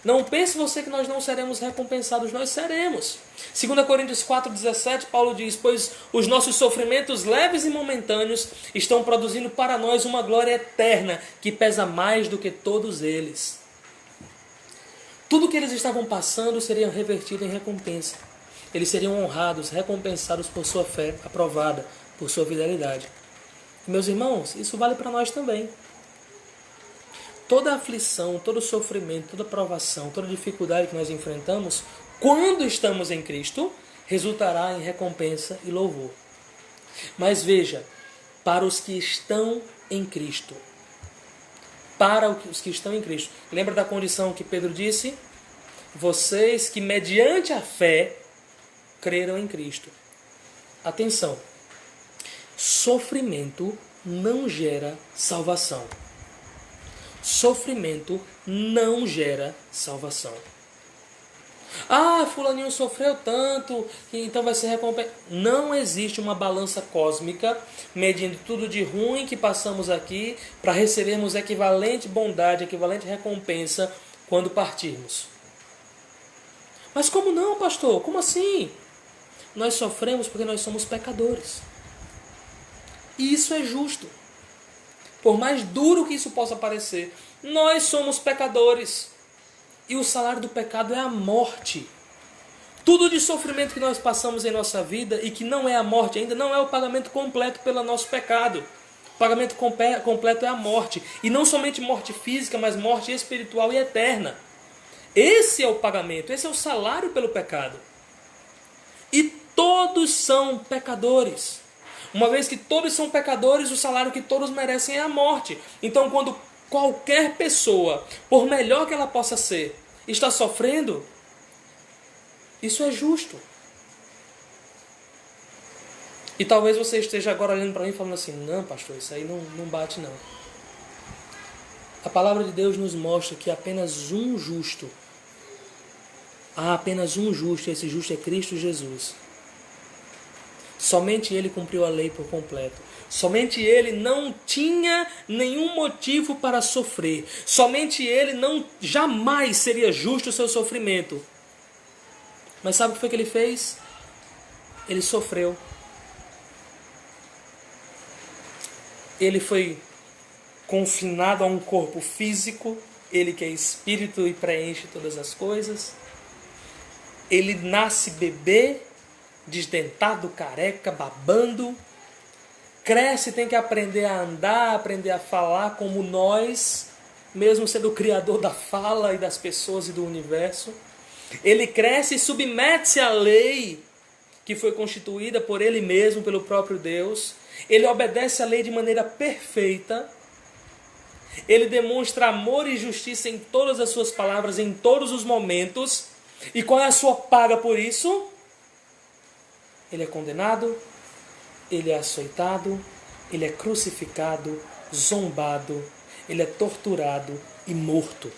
Não pense você que nós não seremos recompensados, nós seremos. 2 Coríntios 4,17, Paulo diz: pois os nossos sofrimentos leves e momentâneos estão produzindo para nós uma glória eterna que pesa mais do que todos eles. Tudo que eles estavam passando seria revertido em recompensa. Eles seriam honrados, recompensados por sua fé aprovada, por sua fidelidade. Meus irmãos, isso vale para nós também. Toda aflição, todo sofrimento, toda provação, toda dificuldade que nós enfrentamos, quando estamos em Cristo, resultará em recompensa e louvor. Mas veja, para os que estão em Cristo, lembra da condição que Pedro disse? Vocês que mediante a fé creram em Cristo. Atenção, sofrimento não gera salvação. Sofrimento não gera salvação. Fulaninho sofreu tanto, então vai ser recompensado. Não existe uma balança cósmica medindo tudo de ruim que passamos aqui para recebermos equivalente bondade, equivalente recompensa quando partirmos. Mas como não, pastor? Como assim? Nós sofremos porque nós somos pecadores. E isso é justo. Por mais duro que isso possa parecer, nós somos pecadores. E o salário do pecado é a morte. Tudo de sofrimento que nós passamos em nossa vida e que não é a morte ainda, não é o pagamento completo pelo nosso pecado. O pagamento completo é a morte. E não somente morte física, mas morte espiritual e eterna. Esse é o pagamento, esse é o salário pelo pecado. E todos são pecadores. Uma vez que todos são pecadores, o salário que todos merecem é a morte. Então, quando qualquer pessoa, por melhor que ela possa ser, está sofrendo, isso é justo. E talvez você esteja agora olhando para mim e falando assim: não, pastor, isso aí não bate não. A palavra de Deus nos mostra que há apenas um justo. E esse justo é Cristo Jesus. Somente ele cumpriu a lei por completo. Somente ele não tinha nenhum motivo para sofrer. Somente ele não jamais seria justo o seu sofrimento. Mas sabe o que foi que ele fez? Ele sofreu. Ele foi confinado a um corpo físico, ele que é espírito e preenche todas as coisas. Ele nasce bebê, desdentado, careca, babando. Cresce, tem que aprender a andar, aprender a falar como nós, mesmo sendo o criador da fala e das pessoas e do universo. Ele cresce e submete-se à lei que foi constituída por ele mesmo, pelo próprio Deus. Ele obedece à lei de maneira perfeita. Ele demonstra amor e justiça em todas as suas palavras, em todos os momentos. E qual é a sua paga por isso? Ele é condenado, ele é açoitado, ele é crucificado, zombado, ele é torturado e morto.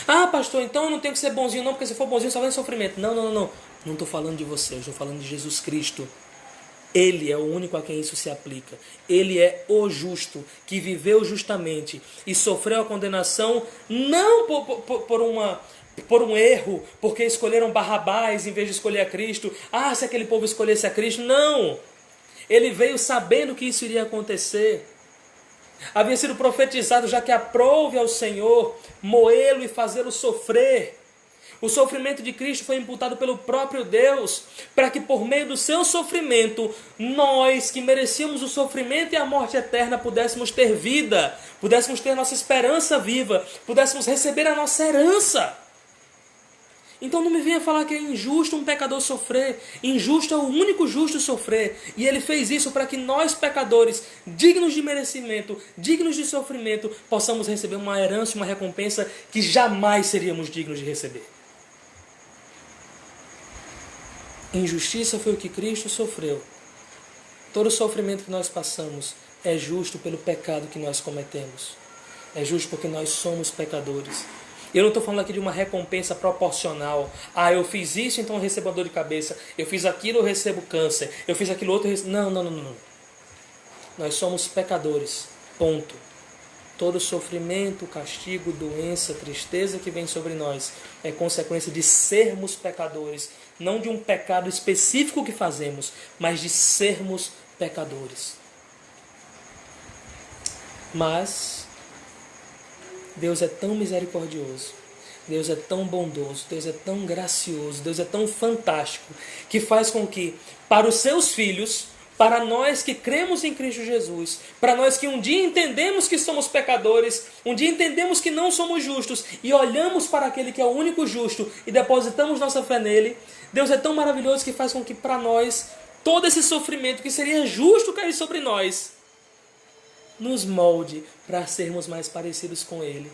Ah, pastor, então eu não tenho que ser bonzinho não, porque se for bonzinho só vem sofrimento. Não. Não estou falando de você, eu estou falando de Jesus Cristo. Ele é o único a quem isso se aplica. Ele é o justo, que viveu justamente e sofreu a condenação não por um erro, porque escolheram Barrabás em vez de escolher a Cristo. Ah, se aquele povo escolhesse a Cristo. Não! Ele veio sabendo que isso iria acontecer. Havia sido profetizado, já que aprove ao Senhor moê-lo e fazê-lo sofrer. O sofrimento de Cristo foi imputado pelo próprio Deus, para que por meio do seu sofrimento, nós que merecíamos o sofrimento e a morte eterna pudéssemos ter vida, pudéssemos ter nossa esperança viva, pudéssemos receber a nossa herança. Então não me venha falar que é injusto um pecador sofrer. Injusto é o único justo sofrer. E ele fez isso para que nós pecadores, dignos de merecimento, dignos de sofrimento, possamos receber uma herança, uma recompensa que jamais seríamos dignos de receber. Injustiça foi o que Cristo sofreu. Todo o sofrimento que nós passamos é justo pelo pecado que nós cometemos. É justo porque nós somos pecadores. Eu não estou falando aqui de uma recompensa proporcional. Ah, eu fiz isso, então eu recebo a dor de cabeça. Eu fiz aquilo, eu recebo câncer. Eu fiz aquilo outro, eu recebo... Não. Nós somos pecadores. Ponto. Todo sofrimento, castigo, doença, tristeza que vem sobre nós é consequência de sermos pecadores. Não de um pecado específico que fazemos, mas de sermos pecadores. Mas Deus é tão misericordioso, Deus é tão bondoso, Deus é tão gracioso, Deus é tão fantástico, que faz com que, para os seus filhos, para nós que cremos em Cristo Jesus, para nós que um dia entendemos que somos pecadores, um dia entendemos que não somos justos e olhamos para aquele que é o único justo e depositamos nossa fé nele, Deus é tão maravilhoso que faz com que para nós, todo esse sofrimento que seria justo cair sobre nós, nos molde para sermos mais parecidos com Ele.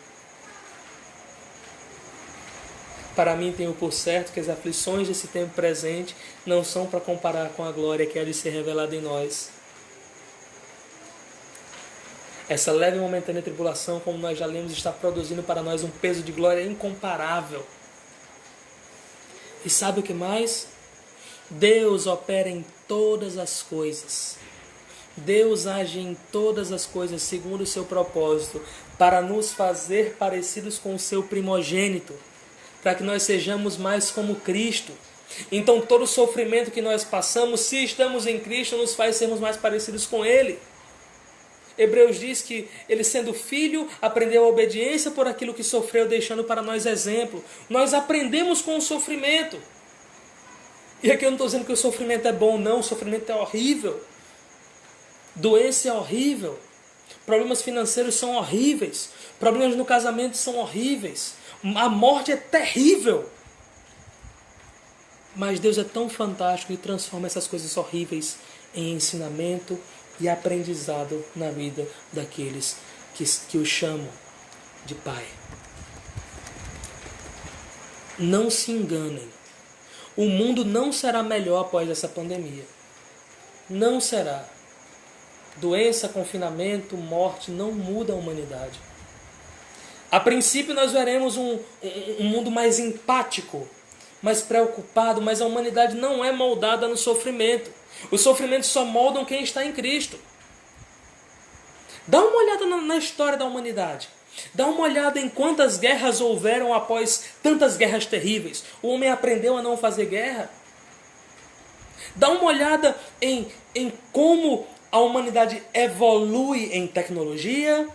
Para mim tenho por certo que as aflições desse tempo presente não são para comparar com a glória que há de ser revelada em nós. Essa leve e momentânea tribulação, como nós já lemos, está produzindo para nós um peso de glória incomparável. E sabe o que mais? Deus opera em todas as coisas. Deus age em todas as coisas segundo o seu propósito, para nos fazer parecidos com o seu primogênito, para que nós sejamos mais como Cristo. Então todo o sofrimento que nós passamos, se estamos em Cristo, nos faz sermos mais parecidos com Ele. Hebreus diz que ele, sendo filho, aprendeu a obediência por aquilo que sofreu, deixando para nós exemplo. Nós aprendemos com o sofrimento. E aqui eu não estou dizendo que o sofrimento é bom, não. O sofrimento é horrível. Doença é horrível. Problemas financeiros são horríveis. Problemas no casamento são horríveis. A morte é terrível. Mas Deus é tão fantástico e transforma essas coisas horríveis em ensinamento e aprendizado na vida daqueles que o chamam de Pai. Não se enganem. O mundo não será melhor após essa pandemia. Não será. Doença, confinamento, morte não muda a humanidade. A princípio nós veremos um mundo mais empático, mais preocupado, mas a humanidade não é moldada no sofrimento. Os sofrimentos só moldam quem está em Cristo. Dá uma olhada na história da humanidade. Dá uma olhada em quantas guerras houveram após tantas guerras terríveis. O homem aprendeu a não fazer guerra. Dá uma olhada em como a humanidade evolui em tecnologia,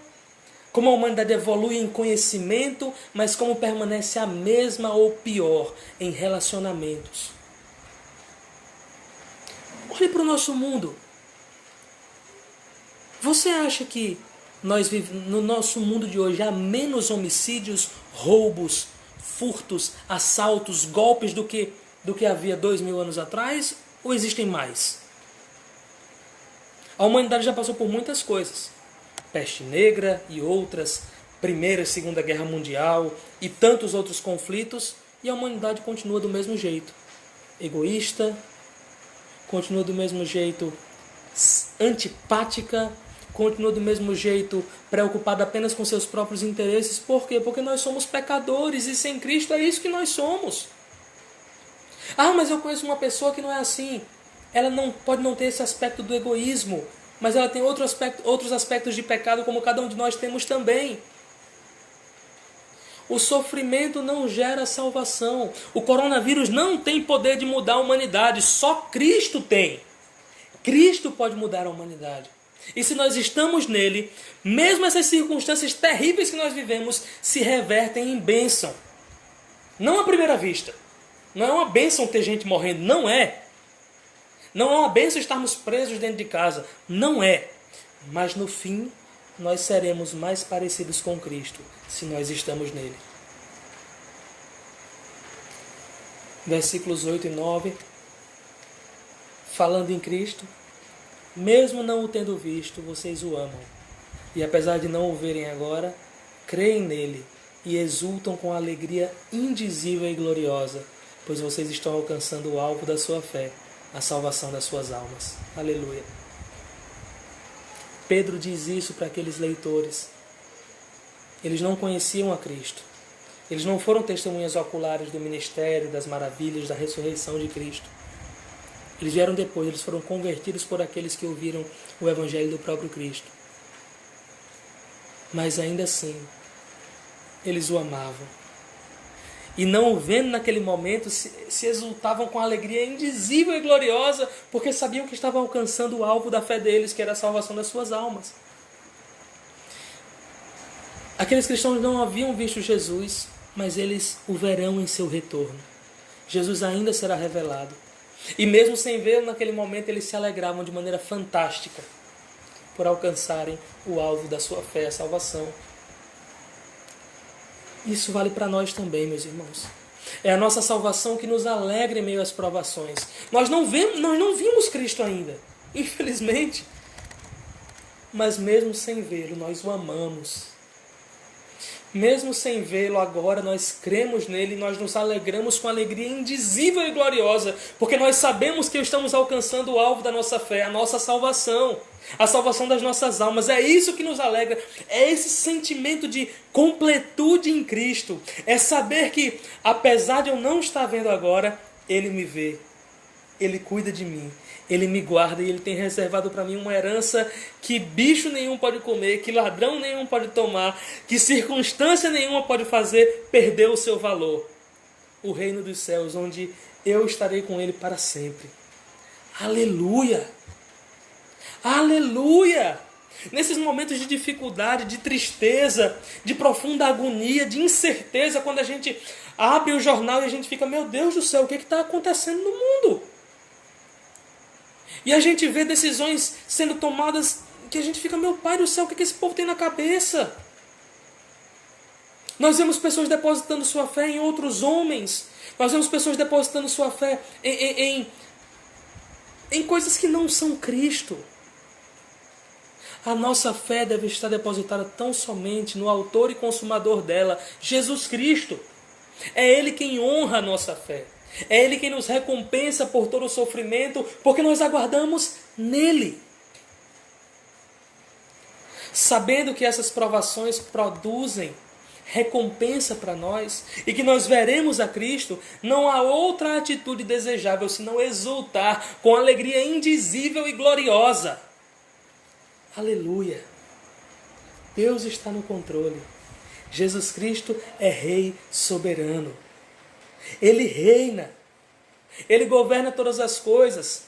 como a humanidade evolui em conhecimento, mas como permanece a mesma ou pior em relacionamentos. Olhe para o nosso mundo. Você acha que no nosso mundo de hoje há menos homicídios, roubos, furtos, assaltos, golpes do que havia 2000 anos atrás? Ou existem mais? A humanidade já passou por muitas coisas. Peste negra e outras, Primeira e Segunda Guerra Mundial e tantos outros conflitos, e a humanidade continua do mesmo jeito. Egoísta, continua do mesmo jeito antipática, continua do mesmo jeito preocupada apenas com seus próprios interesses. Por quê? Porque nós somos pecadores e sem Cristo é isso que nós somos. Ah, mas eu conheço uma pessoa que não é assim. Ela pode não ter esse aspecto do egoísmo, mas ela tem outros aspectos de pecado, como cada um de nós temos também. O sofrimento não gera salvação. O coronavírus não tem poder de mudar a humanidade, só Cristo tem. Cristo pode mudar a humanidade. E se nós estamos nele, mesmo essas circunstâncias terríveis que nós vivemos se revertem em bênção. Não à primeira vista. Não é uma bênção ter gente morrendo, não é. Não é uma bênção estarmos presos dentro de casa, não é. Mas no fim, nós seremos mais parecidos com Cristo, se nós estamos nele. Versículos 8 e 9. Falando em Cristo, mesmo não o tendo visto, vocês o amam. E apesar de não o verem agora, creem nele e exultam com alegria indizível e gloriosa, pois vocês estão alcançando o alvo da sua fé, a salvação das suas almas. Aleluia. Pedro diz isso para aqueles leitores. Eles não conheciam a Cristo. Eles não foram testemunhas oculares do ministério, das maravilhas, da ressurreição de Cristo. Eles vieram depois, eles foram convertidos por aqueles que ouviram o Evangelho do próprio Cristo. Mas ainda assim, eles o amavam. E não o vendo naquele momento, se exultavam com alegria indizível e gloriosa, porque sabiam que estavam alcançando o alvo da fé deles, que era a salvação das suas almas. Aqueles cristãos não haviam visto Jesus, mas eles o verão em seu retorno. Jesus ainda será revelado. E mesmo sem vê-lo naquele momento, eles se alegravam de maneira fantástica por alcançarem o alvo da sua fé, a salvação. Isso vale para nós também, meus irmãos. É a nossa salvação que nos alegra em meio às provações. Nós não vimos Cristo ainda, infelizmente. Mas mesmo sem vê-lo, nós o amamos. Mesmo sem vê-lo agora, nós cremos nele e nós nos alegramos com alegria indizível e gloriosa, porque nós sabemos que estamos alcançando o alvo da nossa fé, a nossa salvação, a salvação das nossas almas. É isso que nos alegra, é esse sentimento de completude em Cristo, é saber que, apesar de eu não estar vendo agora, Ele me vê, Ele cuida de mim, Ele me guarda e Ele tem reservado para mim uma herança que bicho nenhum pode comer, que ladrão nenhum pode tomar, que circunstância nenhuma pode fazer perder o seu valor. O reino dos céus, onde eu estarei com Ele para sempre. Aleluia! Aleluia! Nesses momentos de dificuldade, de tristeza, de profunda agonia, de incerteza, quando a gente abre o jornal e a gente fica, meu Deus do céu, o que está acontecendo no mundo? E a gente vê decisões sendo tomadas que a gente fica, meu Pai do céu, o que esse povo tem na cabeça? Nós vemos pessoas depositando sua fé em outros homens. Nós vemos pessoas depositando sua fé em coisas que não são Cristo. A nossa fé deve estar depositada tão somente no autor e consumador dela, Jesus Cristo. É Ele quem honra a nossa fé. É Ele quem nos recompensa por todo o sofrimento, porque nós aguardamos nele. Sabendo que essas provações produzem recompensa para nós e que nós veremos a Cristo, não há outra atitude desejável senão exultar com alegria indizível e gloriosa. Aleluia! Deus está no controle. Jesus Cristo é Rei soberano. Ele reina. Ele governa todas as coisas.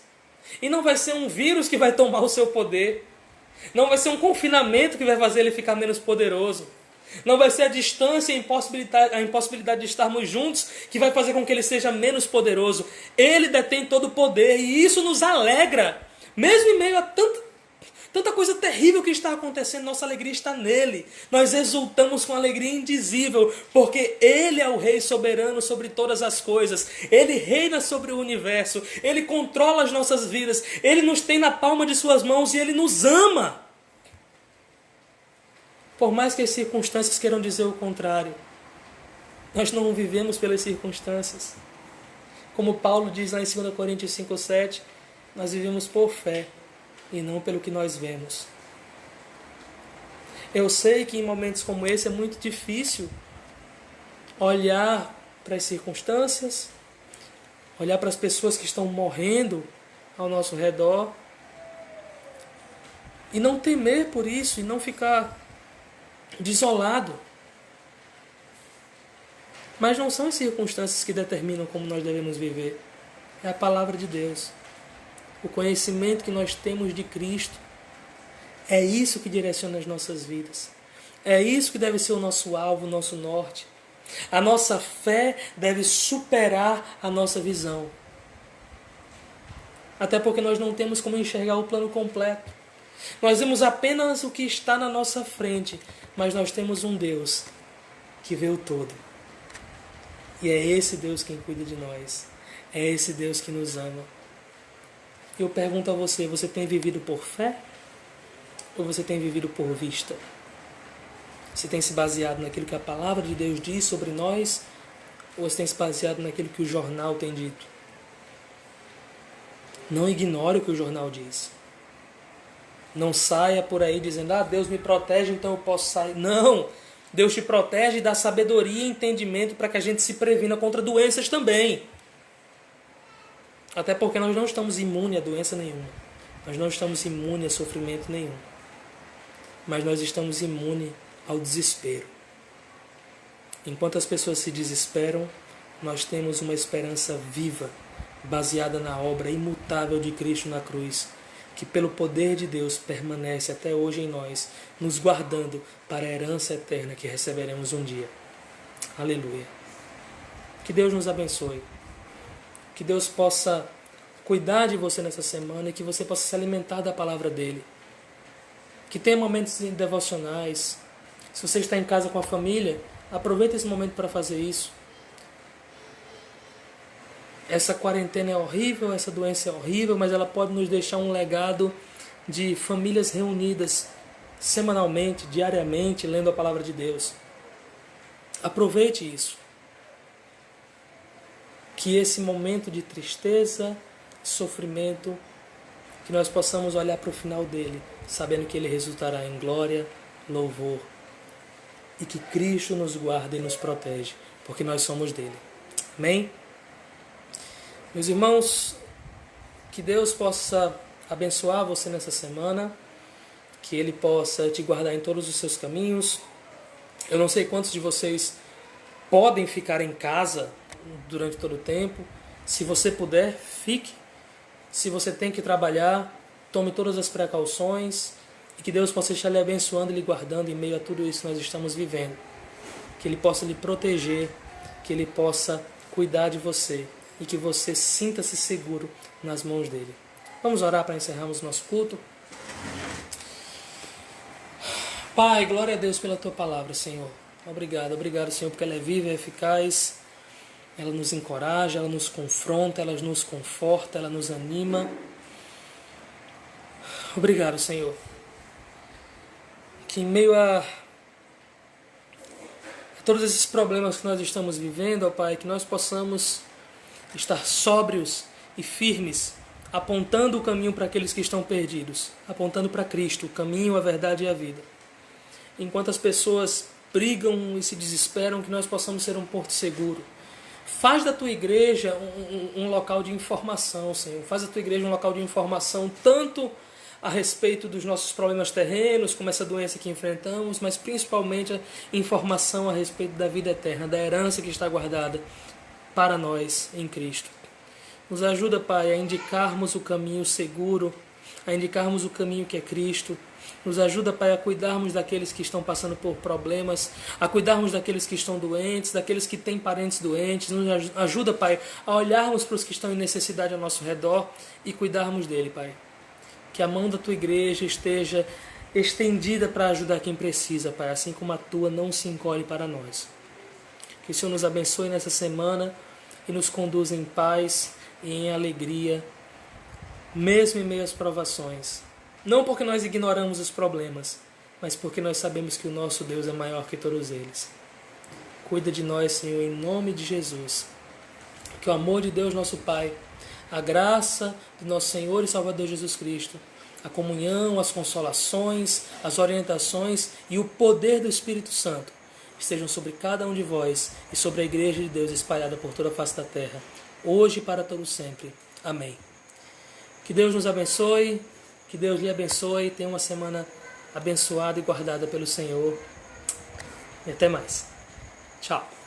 E não vai ser um vírus que vai tomar o seu poder. Não vai ser um confinamento que vai fazer ele ficar menos poderoso. Não vai ser a distância e a impossibilidade de estarmos juntos que vai fazer com que ele seja menos poderoso. Ele detém todo o poder e isso nos alegra. Mesmo em meio a tanta coisa terrível que está acontecendo, nossa alegria está nele. Nós exultamos com alegria indizível, porque ele é o Rei soberano sobre todas as coisas. Ele reina sobre o universo. Ele controla as nossas vidas. Ele nos tem na palma de suas mãos e ele nos ama. Por mais que as circunstâncias queiram dizer o contrário, nós não vivemos pelas circunstâncias. Como Paulo diz lá em 2 Coríntios 5,7, nós vivemos por fé e não pelo que nós vemos. Eu sei que em momentos como esse é muito difícil olhar para as circunstâncias, olhar para as pessoas que estão morrendo ao nosso redor e não temer por isso e não ficar desolado. Mas não são as circunstâncias que determinam como nós devemos viver. É a palavra de Deus. O conhecimento que nós temos de Cristo. É isso que direciona as nossas vidas. É isso que deve ser o nosso alvo, o nosso norte. A nossa fé deve superar a nossa visão. Até porque nós não temos como enxergar o plano completo. Nós vemos apenas o que está na nossa frente, mas nós temos um Deus que vê o todo. E é esse Deus quem cuida de nós. É esse Deus que nos ama. Eu pergunto a você, você tem vivido por fé? Ou você tem vivido por vista? Você tem se baseado naquilo que a palavra de Deus diz sobre nós? Ou você tem se baseado naquilo que o jornal tem dito? Não ignore o que o jornal diz. Não saia por aí dizendo, Deus me protege, então eu posso sair. Não! Deus te protege e dá sabedoria e entendimento para que a gente se previna contra doenças também. Até porque nós não estamos imunes a doença nenhuma. Nós não estamos imunes a sofrimento nenhum. Mas nós estamos imunes ao desespero. Enquanto as pessoas se desesperam, nós temos uma esperança viva, baseada na obra imutável de Cristo na cruz, que pelo poder de Deus permanece até hoje em nós, nos guardando para a herança eterna que receberemos um dia. Aleluia. Que Deus nos abençoe. Que Deus possa cuidar de você nessa semana e que você possa se alimentar da palavra dele. Que tenha momentos devocionais. Se você está em casa com a família, aproveite esse momento para fazer isso. Essa quarentena é horrível, essa doença é horrível, mas ela pode nos deixar um legado de famílias reunidas semanalmente, diariamente, lendo a palavra de Deus. Aproveite isso. Que esse momento de tristeza, sofrimento, que nós possamos olhar para o final dele, sabendo que ele resultará em glória, louvor, e que Cristo nos guarda e nos protege, porque nós somos dele. Amém? Meus irmãos, que Deus possa abençoar você nessa semana, que Ele possa te guardar em todos os seus caminhos. Eu não sei quantos de vocês podem ficar em casa durante todo o tempo. Se você puder, fique. Se você tem que trabalhar, tome todas as precauções e que Deus possa estar lhe abençoando e lhe guardando em meio a tudo isso que nós estamos vivendo. Que Ele possa lhe proteger, que Ele possa cuidar de você e que você sinta-se seguro nas mãos dele. Vamos orar para encerrarmos o nosso culto? Pai, glória a Deus pela Tua palavra, Senhor. Obrigado, Senhor, porque ela é viva e eficaz. Ela nos encoraja, ela nos confronta, ela nos conforta, ela nos anima. Obrigado, Senhor. Que em meio a todos esses problemas que nós estamos vivendo, ó Pai, que nós possamos estar sóbrios e firmes, apontando o caminho para aqueles que estão perdidos, apontando para Cristo, o caminho, a verdade e a vida. Enquanto as pessoas brigam e se desesperam, que nós possamos ser um porto seguro. Faz da tua igreja um local de informação, Senhor. Faz da tua igreja um local de informação, tanto a respeito dos nossos problemas terrenos, como essa doença que enfrentamos, mas principalmente a informação a respeito da vida eterna, da herança que está guardada para nós em Cristo. Nos ajuda, Pai, a indicarmos o caminho seguro, a indicarmos o caminho que é Cristo. Nos ajuda, Pai, a cuidarmos daqueles que estão passando por problemas, a cuidarmos daqueles que estão doentes, daqueles que têm parentes doentes. Nos ajuda, Pai, a olharmos para os que estão em necessidade ao nosso redor e cuidarmos dele, Pai. Que a mão da tua igreja esteja estendida para ajudar quem precisa, Pai, assim como a tua não se encolhe para nós. Que o Senhor nos abençoe nessa semana e nos conduza em paz e em alegria, mesmo em meio às provações. Não porque nós ignoramos os problemas, mas porque nós sabemos que o nosso Deus é maior que todos eles. Cuida de nós, Senhor, em nome de Jesus. Que o amor de Deus, nosso Pai, a graça do nosso Senhor e Salvador Jesus Cristo, a comunhão, as consolações, as orientações e o poder do Espírito Santo estejam sobre cada um de vós e sobre a Igreja de Deus espalhada por toda a face da terra, hoje e para todo sempre. Amém. Que Deus nos abençoe. Que Deus lhe abençoe, tenha uma semana abençoada e guardada pelo Senhor. E até mais. Tchau.